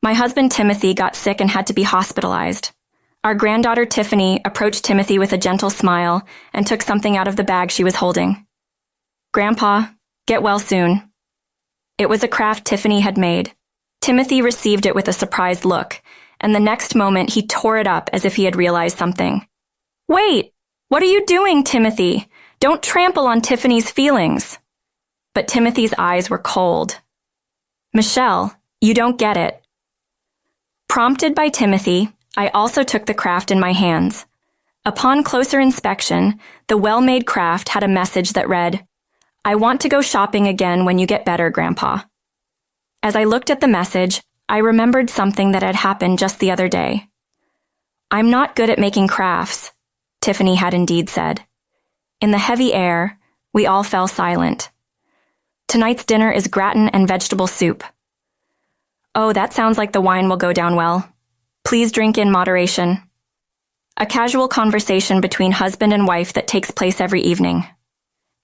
My husband Timothy got sick and had to be hospitalized. Our granddaughter Tiffany approached Timothy with a gentle smile and took something out of the bag she was holding. "Grandpa, get well soon." It was a craft Tiffany had made. Timothy received it with a surprised look, and the next moment he tore it up as if he had realized something. "Wait! What are you doing, Timothy? Don't trample on Tiffany's feelings." But Timothy's eyes were cold. "Michelle, you don't get it." Prompted by Timothy, I also took the craft in my hands. Upon closer inspection, the well-made craft had a message that read, "I want to go shopping again when you get better, Grandpa." As I looked at the message, I remembered something that had happened just the other day. "I'm not good at making crafts," Tiffany had indeed said. In the heavy air, we all fell silent. "Tonight's dinner is gratin and vegetable soup." "Oh, that sounds like the wine will go down well. Please drink in moderation." A casual conversation between husband and wife that takes place every evening.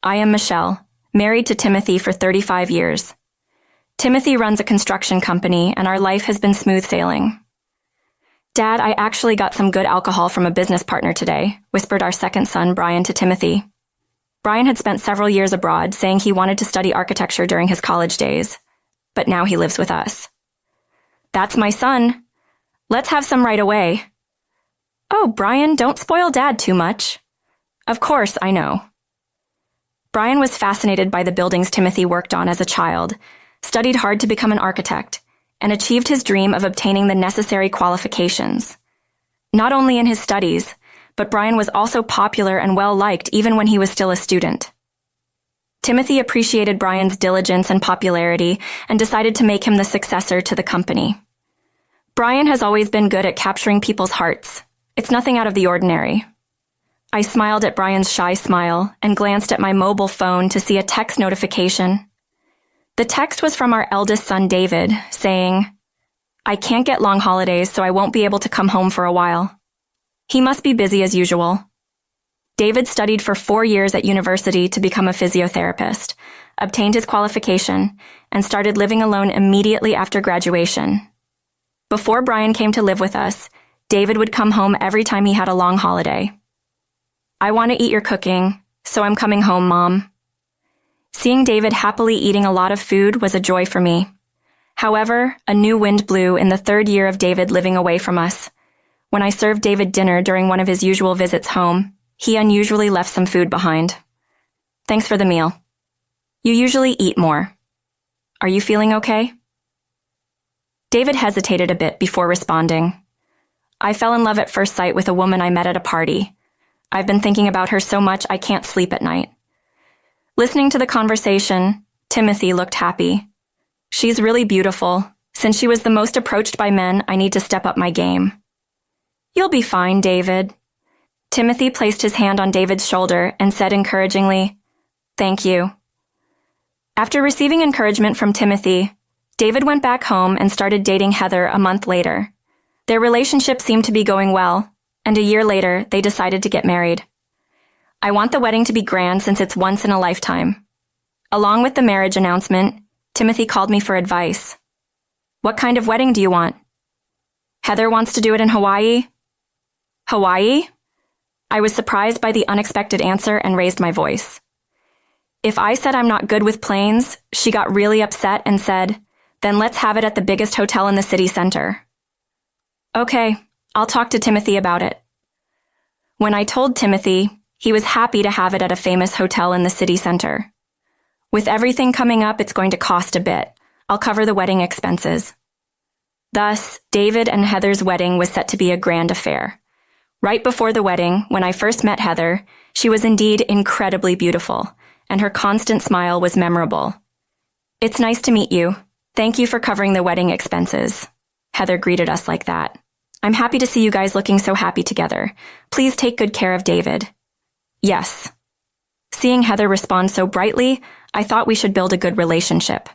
I am Michelle, married to Timothy for 35 years. Timothy runs a construction company, and our life has been smooth sailing. "Dad, I actually got some good alcohol from a business partner today," whispered our second son, Brian, to Timothy. Brian had spent several years abroad, saying he wanted to study architecture during his college days, but now he lives with us. "That's my son. Let's have some right away." "Oh, Brian, don't spoil Dad too much." "Of course, I know." Brian was fascinated by the buildings Timothy worked on as a child, studied hard to become an architect, and achieved his dream of obtaining the necessary qualifications. Not only in his studies, but Brian was also popular and well-liked even when he was still a student. Timothy appreciated Brian's diligence and popularity and decided to make him the successor to the company. Brian has always been good at capturing people's hearts. It's nothing out of the ordinary. I smiled at Brian's shy smile and glanced at my mobile phone to see a text notification. The text was from our eldest son, David, saying, "I can't get long holidays, so I won't be able to come home for a while." He must be busy as usual. David studied for 4 years at university to become a physiotherapist, obtained his qualification, and started living alone immediately after graduation. Before Brian came to live with us, David would come home every time he had a long holiday. "I want to eat your cooking, so I'm coming home, Mom." Seeing David happily eating a lot of food was a joy for me. However, a new wind blew in the 3rd year of David living away from us. When I served David dinner during one of his usual visits home, he unusually left some food behind. "Thanks for the meal. You usually eat more. Are you feeling okay?" David hesitated a bit before responding. "I fell in love at first sight with a woman I met at a party. I've been thinking about her so much I can't sleep at night." Listening to the conversation, Timothy looked happy. "She's really beautiful. Since she was the most approached by men, I need to step up my game." "You'll be fine, David." Timothy placed his hand on David's shoulder and said encouragingly, "Thank you." After receiving encouragement from Timothy, David went back home and started dating Heather a month later. Their relationship seemed to be going well, and a year later, they decided to get married. I want the wedding to be grand since it's once in a lifetime. Along with the marriage announcement, Timothy called me for advice. "What kind of wedding do you want?" "Heather wants to do it in Hawaii." "Hawaii?" I was surprised by the unexpected answer and raised my voice. If I said I'm not good with planes, she got really upset and said, "Then let's have it at the biggest hotel in the city center." "Okay, I'll talk to Timothy about it." When I told Timothy, he was happy to have it at a famous hotel in the city center. "With everything coming up, it's going to cost a bit. I'll cover the wedding expenses." Thus, David and Heather's wedding was set to be a grand affair. Right before the wedding, when I first met Heather, she was indeed incredibly beautiful, and her constant smile was memorable. "It's nice to meet you. Thank you for covering the wedding expenses." Heather greeted us like that. "I'm happy to see you guys looking so happy together. Please take good care of David." "Yes." Seeing Heather respond so brightly, I thought we should build a good relationship.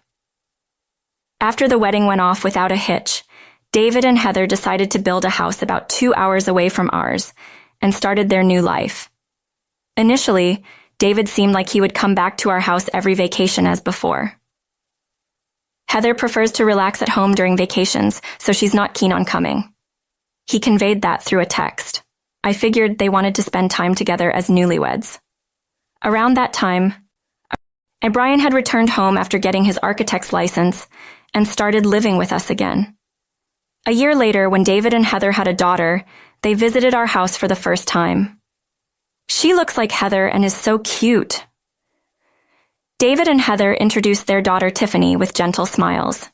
After the wedding went off without a hitch, David and Heather decided to build a house about 2 hours away from ours and started their new life. Initially, David seemed like he would come back to our house every vacation as before. Heather prefers to relax at home during vacations, so she's not keen on coming. He conveyed that through a text. I figured they wanted to spend time together as newlyweds. Around that time, Brian had returned home after getting his architect's license and started living with us again. A year later, when David and Heather had a daughter, they visited our house for the first time. She looks like Heather and is so cute. David and Heather introduced their daughter Tiffany with gentle smiles.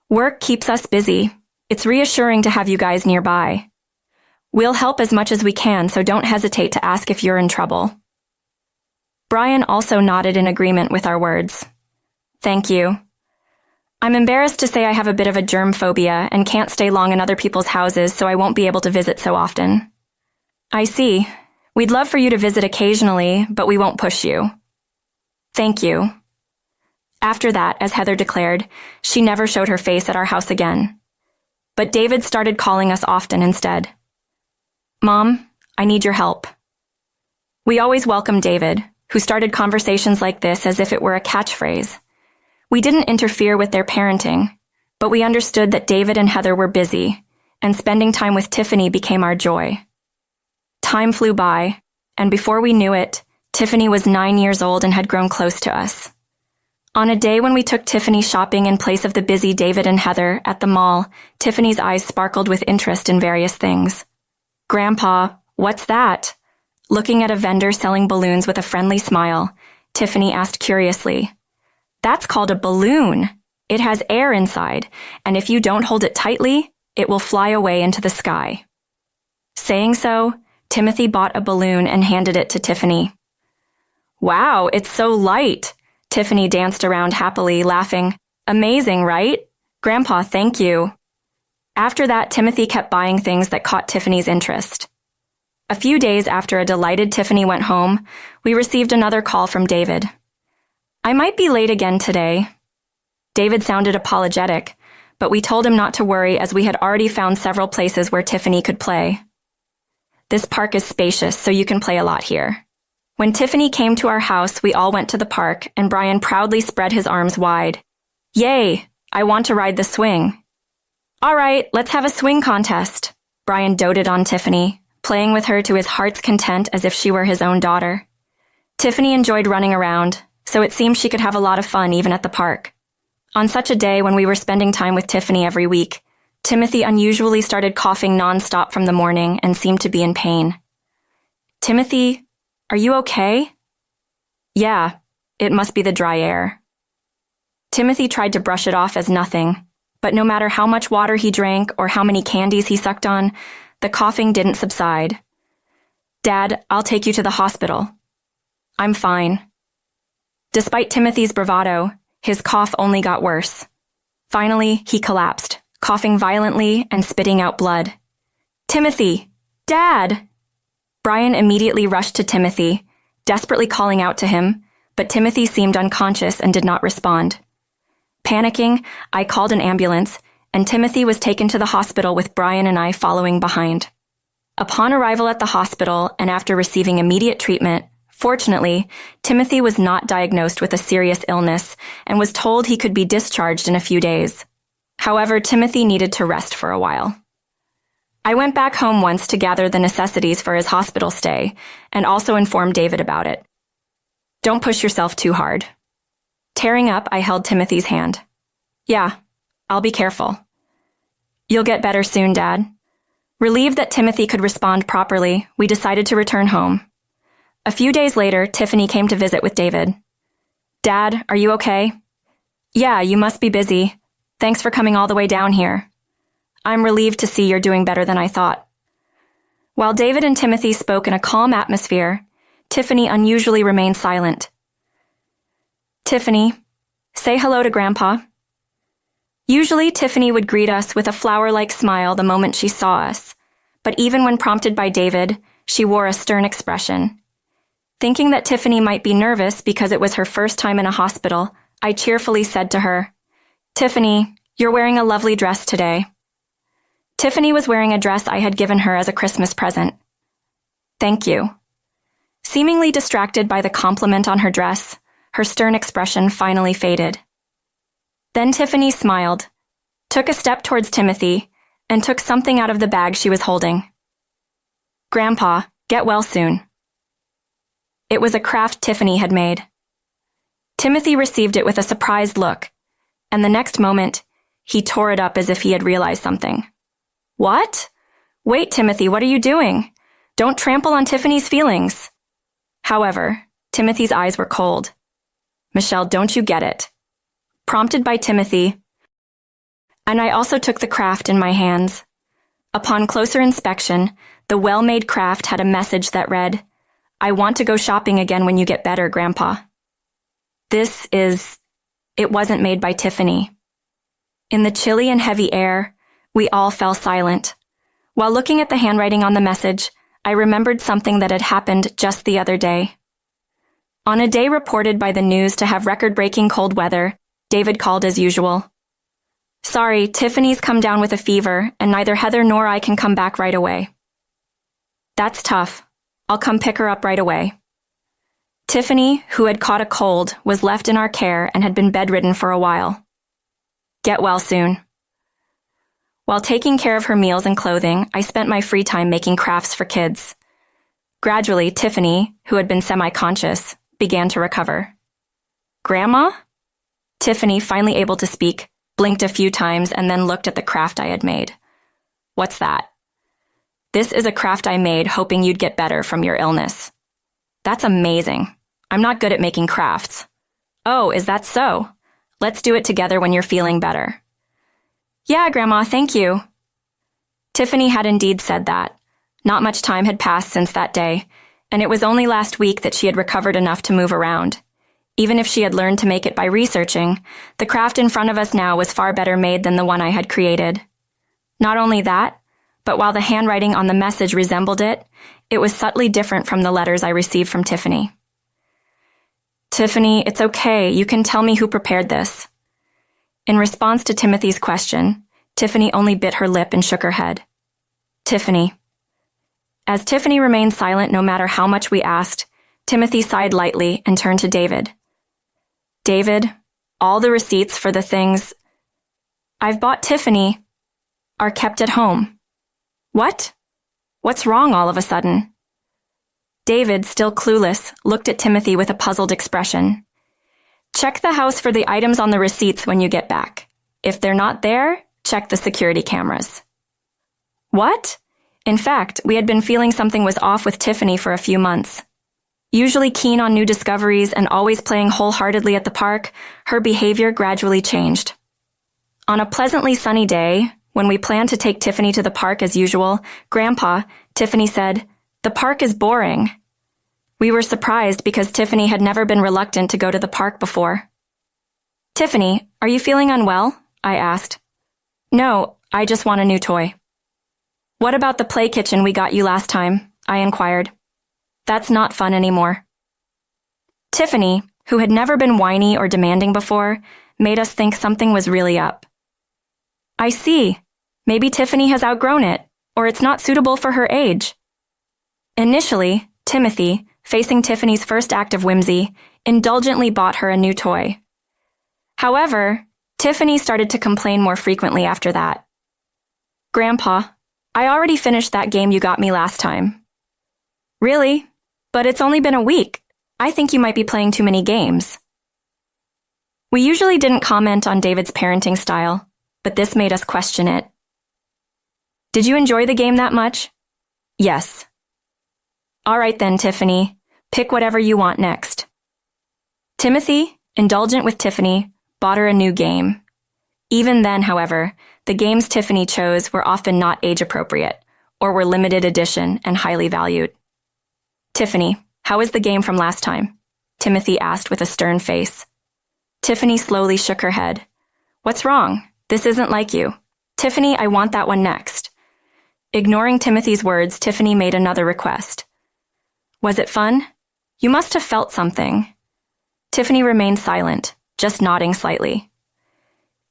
Work keeps us busy. It's reassuring to have you guys nearby. We'll help as much as we can, so don't hesitate to ask if you're in trouble. Brian also nodded in agreement with our words. Thank you. I'm embarrassed to say I have a bit of a germ phobia and can't stay long in other people's houses, so I won't be able to visit so often. I see. We'd love for you to visit occasionally, but we won't push you. Thank you. After that, as Heather declared, she never showed her face at our house again. But David started calling us often instead. Mom, I need your help. We always welcomed David, who started conversations like this as if it were a catchphrase. We didn't interfere with their parenting, but we understood that David and Heather were busy, and spending time with Tiffany became our joy. Time flew by, and before we knew it, Tiffany was 9 years old and had grown close to us. On a day when we took Tiffany shopping in place of the busy David and Heather at the mall, Tiffany's eyes sparkled with interest in various things. Grandpa, what's that? Looking at a vendor selling balloons with a friendly smile, Tiffany asked curiously. That's called a balloon. It has air inside, and if you don't hold it tightly, it will fly away into the sky. Saying so, Timothy bought a balloon and handed it to Tiffany. Wow, it's so light. Tiffany danced around happily, laughing. Amazing, right? Grandpa, thank you. After that, Timothy kept buying things that caught Tiffany's interest. A few days after a delighted Tiffany went home, we received another call from David. I might be late again today. David sounded apologetic, but we told him not to worry as we had already found several places where Tiffany could play. This park is spacious, so you can play a lot here. When Tiffany came to our house, we all went to the park, and Brian proudly spread his arms wide. Yay! I want to ride the swing. All right, let's have a swing contest. Brian doted on Tiffany, playing with her to his heart's content as if she were his own daughter. Tiffany enjoyed running around, so it seemed she could have a lot of fun even at the park. On such a day when we were spending time with Tiffany every week, Timothy unusually started coughing nonstop from the morning and seemed to be in pain. Timothy, are you okay? Yeah, it must be the dry air. Timothy tried to brush it off as nothing, but no matter how much water he drank or how many candies he sucked on, the coughing didn't subside. Dad, I'll take you to the hospital. I'm fine. Despite Timothy's bravado, his cough only got worse. Finally, he collapsed, coughing violently and spitting out blood. Timothy! Dad! Brian immediately rushed to Timothy, desperately calling out to him, but Timothy seemed unconscious and did not respond. Panicking, I called an ambulance, and Timothy was taken to the hospital with Brian and I following behind. Upon arrival at the hospital and after receiving immediate treatment, fortunately, Timothy was not diagnosed with a serious illness and was told he could be discharged in a few days. However, Timothy needed to rest for a while. I went back home once to gather the necessities for his hospital stay and also informed David about it. Don't push yourself too hard. Tearing up, I held Timothy's hand. Yeah, I'll be careful. You'll get better soon, Dad. Relieved that Timothy could respond properly, we decided to return home. A few days later, Tiffany came to visit with David. Dad, are you okay? Yeah, you must be busy. Thanks for coming all the way down here. I'm relieved to see you're doing better than I thought. While David and Timothy spoke in a calm atmosphere, Tiffany unusually remained silent. Tiffany, say hello to Grandpa. Usually, Tiffany would greet us with a flower-like smile the moment she saw us, but even when prompted by David, she wore a stern expression. Thinking that Tiffany might be nervous because it was her first time in a hospital, I cheerfully said to her, Tiffany, you're wearing a lovely dress today. Tiffany was wearing a dress I had given her as a Christmas present. Thank you. Seemingly distracted by the compliment on her dress, her stern expression finally faded. Then Tiffany smiled, took a step towards Timothy, and took something out of the bag she was holding. Grandpa, get well soon. It was a craft Tiffany had made. Timothy received it with a surprised look, and the next moment, he tore it up as if he had realized something. What? Wait, Timothy, what are you doing? Don't trample on Tiffany's feelings. However, Timothy's eyes were cold. Michelle, don't you get it? Prompted by Timothy, and I also took the craft in my hands. Upon closer inspection, the well-made craft had a message that read, I want to go shopping again when you get better, Grandpa. It wasn't made by Tiffany. In the chilly and heavy air, we all fell silent. While looking at the handwriting on the message, I remembered something that had happened just the other day. On a day reported by the news to have record-breaking cold weather, David called as usual. Sorry, Tiffany's come down with a fever, and neither Heather nor I can come back right away. That's tough. I'll come pick her up right away. Tiffany, who had caught a cold, was left in our care and had been bedridden for a while. Get well soon. While taking care of her meals and clothing, I spent my free time making crafts for kids. Gradually, Tiffany, who had been semi-conscious, began to recover. Grandma? Tiffany, finally able to speak, blinked a few times and then looked at the craft I had made. What's that? This is a craft I made hoping you'd get better from your illness. That's amazing. I'm not good at making crafts. Oh, is that so? Let's do it together when you're feeling better. Yeah, Grandma, thank you. Tiffany had indeed said that. Not much time had passed since that day, and it was only last week that she had recovered enough to move around. Even if she had learned to make it by researching, the craft in front of us now was far better made than the one I had created. Not only that, but while the handwriting on the message resembled it, it was subtly different from the letters I received from Tiffany. Tiffany, it's okay. You can tell me who prepared this. In response to Timothy's question, Tiffany only bit her lip and shook her head. Tiffany. As Tiffany remained silent no matter how much we asked, Timothy sighed lightly and turned to David. David, all the receipts for the things I've bought Tiffany are kept at home. What? What's wrong all of a sudden? David, still clueless, looked at Timothy with a puzzled expression. Check the house for the items on the receipts when you get back. If they're not there, check the security cameras. What? In fact, we had been feeling something was off with Tiffany for a few months. Usually keen on new discoveries and always playing wholeheartedly at the park, her behavior gradually changed. On a pleasantly sunny day, when we planned to take Tiffany to the park as usual, Grandpa, Tiffany said, "The park is boring." We were surprised because Tiffany had never been reluctant to go to the park before. Tiffany, are you feeling unwell? I asked. No, I just want a new toy. What about the play kitchen we got you last time? I inquired. That's not fun anymore. Tiffany, who had never been whiny or demanding before, made us think something was really up. I see. Maybe Tiffany has outgrown it, or it's not suitable for her age. Initially, Timothy, facing Tiffany's first act of whimsy, indulgently bought her a new toy. However, Tiffany started to complain more frequently after that. Grandpa, I already finished that game you got me last time. Really? But it's only been a week. I think you might be playing too many games. We usually didn't comment on David's parenting style, but this made us question it. Did you enjoy the game that much? Yes. All right then, Tiffany. Pick whatever you want next. Timothy, indulgent with Tiffany, bought her a new game. Even then, however, the games Tiffany chose were often not age-appropriate, or were limited edition and highly valued. Tiffany, how is the game from last time? Timothy asked with a stern face. Tiffany slowly shook her head. What's wrong? This isn't like you. Tiffany, I want that one next. Ignoring Timothy's words, Tiffany made another request. Was it fun? You must have felt something. Tiffany remained silent, just nodding slightly.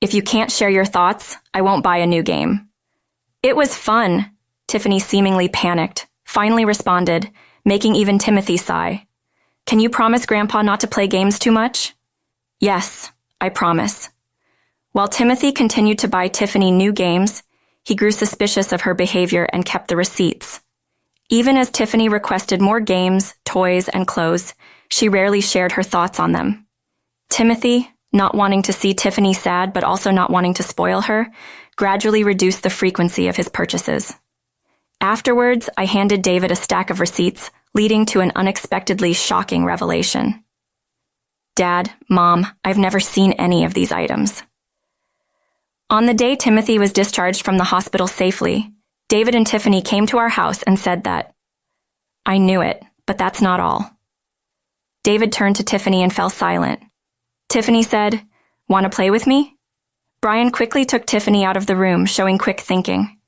If you can't share your thoughts, I won't buy a new game. It was fun, Tiffany seemingly panicked, finally responded, making even Timothy sigh. Can you promise Grandpa not to play games too much? Yes, I promise. While Timothy continued to buy Tiffany new games, he grew suspicious of her behavior and kept the receipts. Even as Tiffany requested more games, toys, and clothes, she rarely shared her thoughts on them. Timothy, not wanting to see Tiffany sad but also not wanting to spoil her, gradually reduced the frequency of his purchases. Afterwards, I handed David a stack of receipts, leading to an unexpectedly shocking revelation. Dad, Mom, I've never seen any of these items. On the day Timothy was discharged from the hospital safely, David and Tiffany came to our house and said that, "I knew it, but that's not all." David turned to Tiffany and fell silent. Tiffany said, "Want to play with me?" Brian quickly took Tiffany out of the room, showing quick thinking.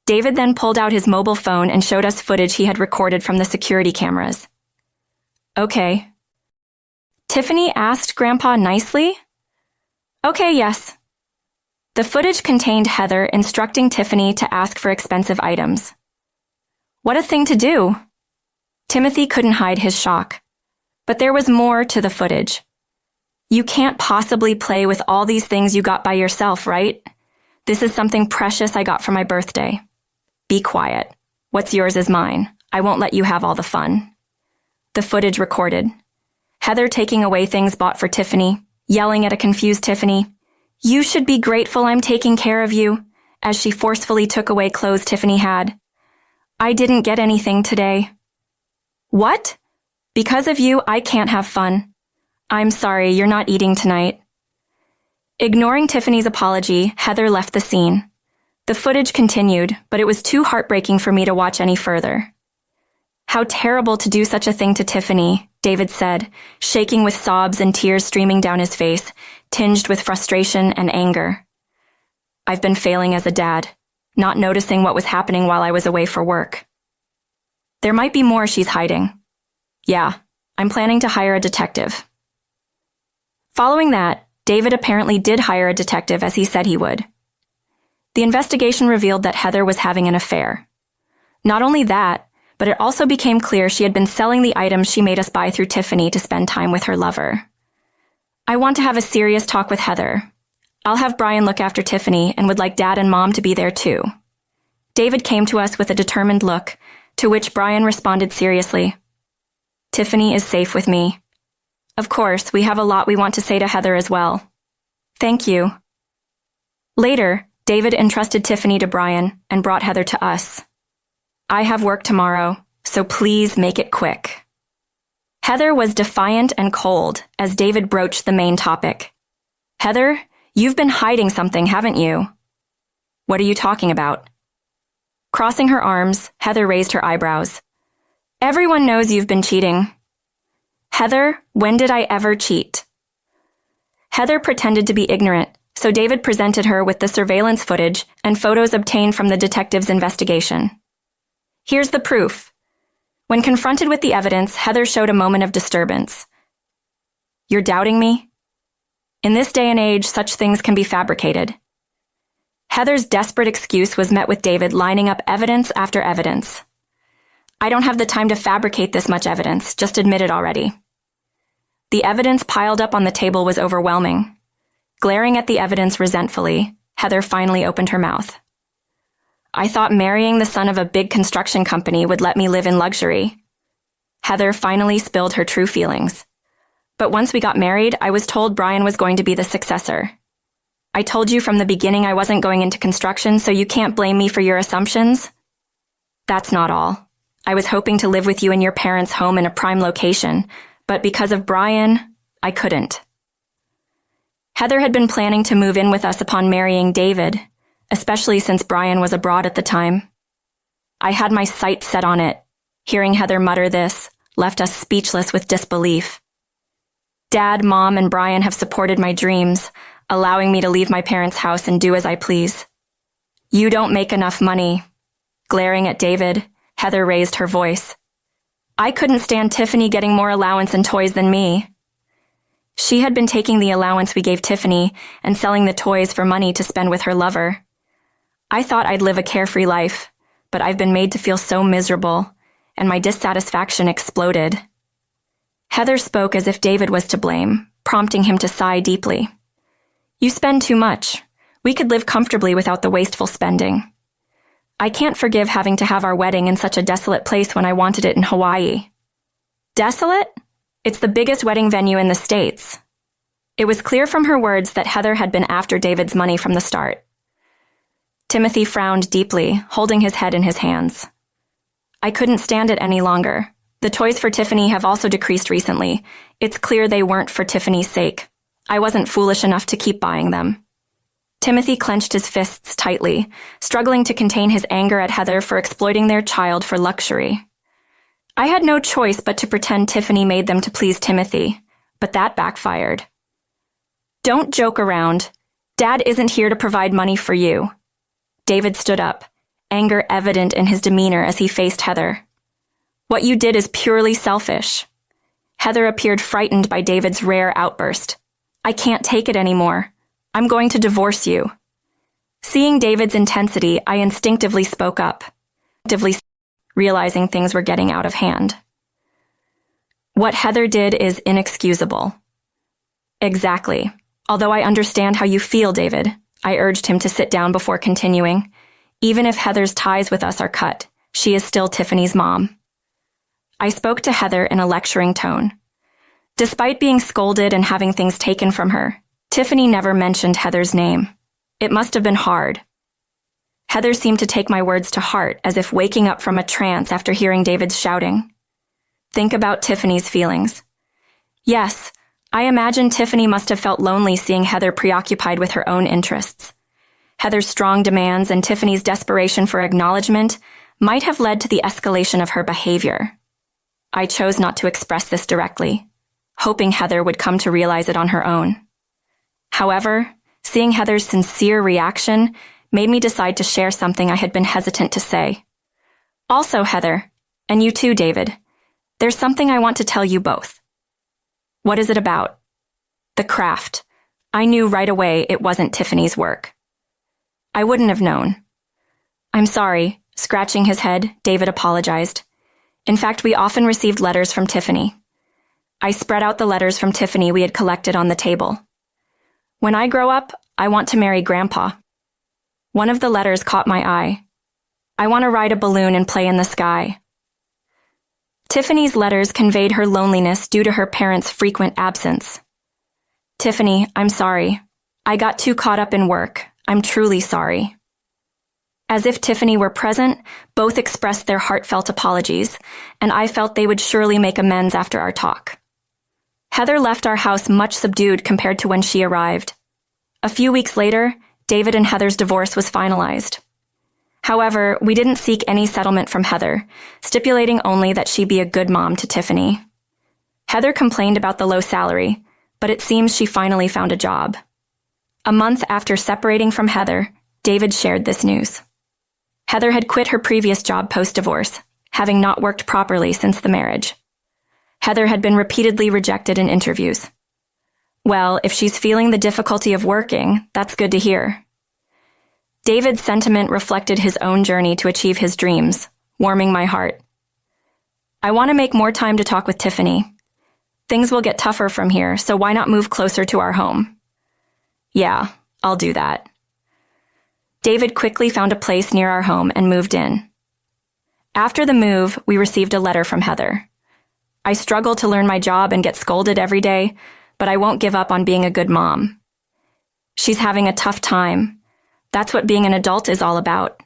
David then pulled out his mobile phone and showed us footage he had recorded from the security cameras. "Okay." Tiffany asked Grandpa nicely. "Okay, yes." The footage contained Heather instructing Tiffany to ask for expensive items. What a thing to do! Timothy couldn't hide his shock. But there was more to the footage. You can't possibly play with all these things you got by yourself, right? This is something precious I got for my birthday. Be quiet. What's yours is mine. I won't let you have all the fun. The footage recorded. Heather taking away things bought for Tiffany, yelling at a confused Tiffany, "You should be grateful I'm taking care of you," as she forcefully took away clothes Tiffany had. "I didn't get anything today." "What? Because of you, I can't have fun. I'm sorry, you're not eating tonight." Ignoring Tiffany's apology, Heather left the scene. The footage continued, but it was too heartbreaking for me to watch any further. "How terrible to do such a thing to Tiffany," David said, shaking with sobs and tears streaming down his face, tinged with frustration and anger. "I've been failing as a dad, not noticing what was happening while I was away for work. There might be more she's hiding. Yeah, I'm planning to hire a detective." Following that, David apparently did hire a detective as he said he would. The investigation revealed that Heather was having an affair. Not only that, but it also became clear she had been selling the items she made us buy through Tiffany to spend time with her lover. "I want to have a serious talk with Heather. I'll have Brian look after Tiffany and would like Dad and Mom to be there too." David came to us with a determined look, to which Brian responded seriously. "Tiffany is safe with me. Of course, we have a lot we want to say to Heather as well. Thank you." Later, David entrusted Tiffany to Brian and brought Heather to us. "I have work tomorrow, so please make it quick." Heather was defiant and cold as David broached the main topic. "Heather, you've been hiding something, haven't you?" "What are you talking about?" Crossing her arms, Heather raised her eyebrows. "Everyone knows you've been cheating." "Heather, when did I ever cheat?" Heather pretended to be ignorant, so David presented her with the surveillance footage and photos obtained from the detective's investigation. "Here's the proof." When confronted with the evidence, Heather showed a moment of disturbance. "You're doubting me?" In this day and age, such things can be fabricated. Heather's desperate excuse was met with David lining up evidence after evidence. "I don't have the time to fabricate this much evidence, just admit it already." The evidence piled up on the table was overwhelming. Glaring at the evidence resentfully, Heather finally opened her mouth. "I thought marrying the son of a big construction company would let me live in luxury." Heather finally spilled her true feelings. "But once we got married, I was told Brian was going to be the successor. I told you from the beginning I wasn't going into construction, so you can't blame me for your assumptions." "That's not all. I was hoping to live with you in your parents' home in a prime location, but because of Brian, I couldn't." Heather had been planning to move in with us upon marrying David, especially since Brian was abroad at the time. I had my sights set on it. Hearing Heather mutter this left us speechless with disbelief. Dad, Mom, and Brian have supported my dreams, allowing me to leave my parents' house and do as I please. "You don't make enough money." Glaring at David, Heather raised her voice. "I couldn't stand Tiffany getting more allowance and toys than me." She had been taking the allowance we gave Tiffany and selling the toys for money to spend with her lover. I thought I'd live a carefree life, but I've been made to feel so miserable, and my dissatisfaction exploded. Heather spoke as if David was to blame, prompting him to sigh deeply. You spend too much. We could live comfortably without the wasteful spending. I can't forgive having to have our wedding in such a desolate place when I wanted it in Hawaii. Desolate? It's the biggest wedding venue in the States. It was clear from her words that Heather had been after David's money from the start. Timothy frowned deeply, holding his head in his hands. I couldn't stand it any longer. The toys for Tiffany have also decreased recently. It's clear they weren't for Tiffany's sake. I wasn't foolish enough to keep buying them. Timothy clenched his fists tightly, struggling to contain his anger at Heather for exploiting their child for luxury. I had no choice but to pretend Tiffany made them to please Timothy, but that backfired. Don't joke around. Dad isn't here to provide money for you. David stood up, anger evident in his demeanor as he faced Heather. What you did is purely selfish. Heather appeared frightened by David's rare outburst. I can't take it anymore. I'm going to divorce you. Seeing David's intensity, I instinctively spoke up, realizing things were getting out of hand. What Heather did is inexcusable. Exactly. Although I understand how you feel, David, I urged him to sit down before continuing. Even if Heather's ties with us are cut, she is still Tiffany's mom. I spoke to Heather in a lecturing tone. Despite being scolded and having things taken from her, Tiffany never mentioned Heather's name. It must have been hard. Heather seemed to take my words to heart, as if waking up from a trance after hearing David's shouting. Think about Tiffany's feelings. Yes, I imagine Tiffany must have felt lonely seeing Heather preoccupied with her own interests. Heather's strong demands and Tiffany's desperation for acknowledgement might have led to the escalation of her behavior. I chose not to express this directly, hoping Heather would come to realize it on her own. However, seeing Heather's sincere reaction made me decide to share something I had been hesitant to say. Also, Heather, and you too, David, there's something I want to tell you both. What is it about? The craft. I knew right away it wasn't Tiffany's work. I wouldn't have known. I'm sorry, scratching his head, David apologized. In fact, we often received letters from Tiffany. I spread out the letters from Tiffany we had collected on the table. When I grow up, I want to marry Grandpa. One of the letters caught my eye. I want to ride a balloon and play in the sky. Tiffany's letters conveyed her loneliness due to her parents' frequent absence. Tiffany, I'm sorry. I got too caught up in work. I'm truly sorry. As if Tiffany were present, both expressed their heartfelt apologies, and I felt they would surely make amends after our talk. Heather left our house much subdued compared to when she arrived. A few weeks later, David and Heather's divorce was finalized. However, we didn't seek any settlement from Heather, stipulating only that she be a good mom to Tiffany. Heather complained about the low salary, but it seems she finally found a job. A month after separating from Heather, David shared this news. Heather had quit her previous job post-divorce, having not worked properly since the marriage. Heather had been repeatedly rejected in interviews. Well, if she's feeling the difficulty of working, that's good to hear. David's sentiment reflected his own journey to achieve his dreams, warming my heart. I want to make more time to talk with Tiffany. Things will get tougher from here, so why not move closer to our home? Yeah, I'll do that. David quickly found a place near our home and moved in. After the move, we received a letter from Heather. I struggle to learn my job and get scolded every day, but I won't give up on being a good mom. She's having a tough time. That's what being an adult is all about.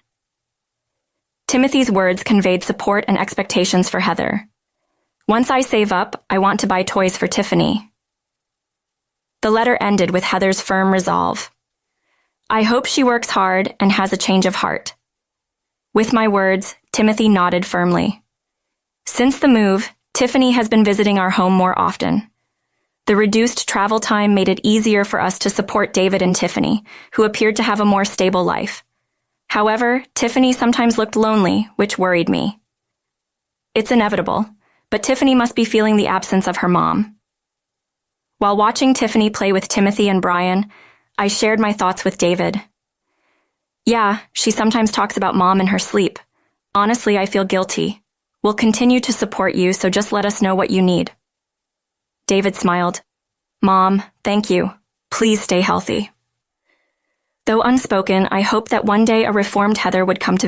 Timothy's words conveyed support and expectations for Heather. Once I save up, I want to buy toys for Tiffany. The letter ended with Heather's firm resolve. I hope she works hard and has a change of heart. With my words, Timothy nodded firmly. Since the move, Tiffany has been visiting our home more often. The reduced travel time made it easier for us to support David and Tiffany, who appeared to have a more stable life. However, Tiffany sometimes looked lonely, which worried me. It's inevitable, but Tiffany must be feeling the absence of her mom. While watching Tiffany play with Timothy and Brian, I shared my thoughts with David. Yeah, she sometimes talks about mom in her sleep. Honestly, I feel guilty. We'll continue to support you, so just let us know what you need. David smiled. Mom, thank you. Please stay healthy. Though unspoken, I hoped that one day a reformed Heather would come to visit.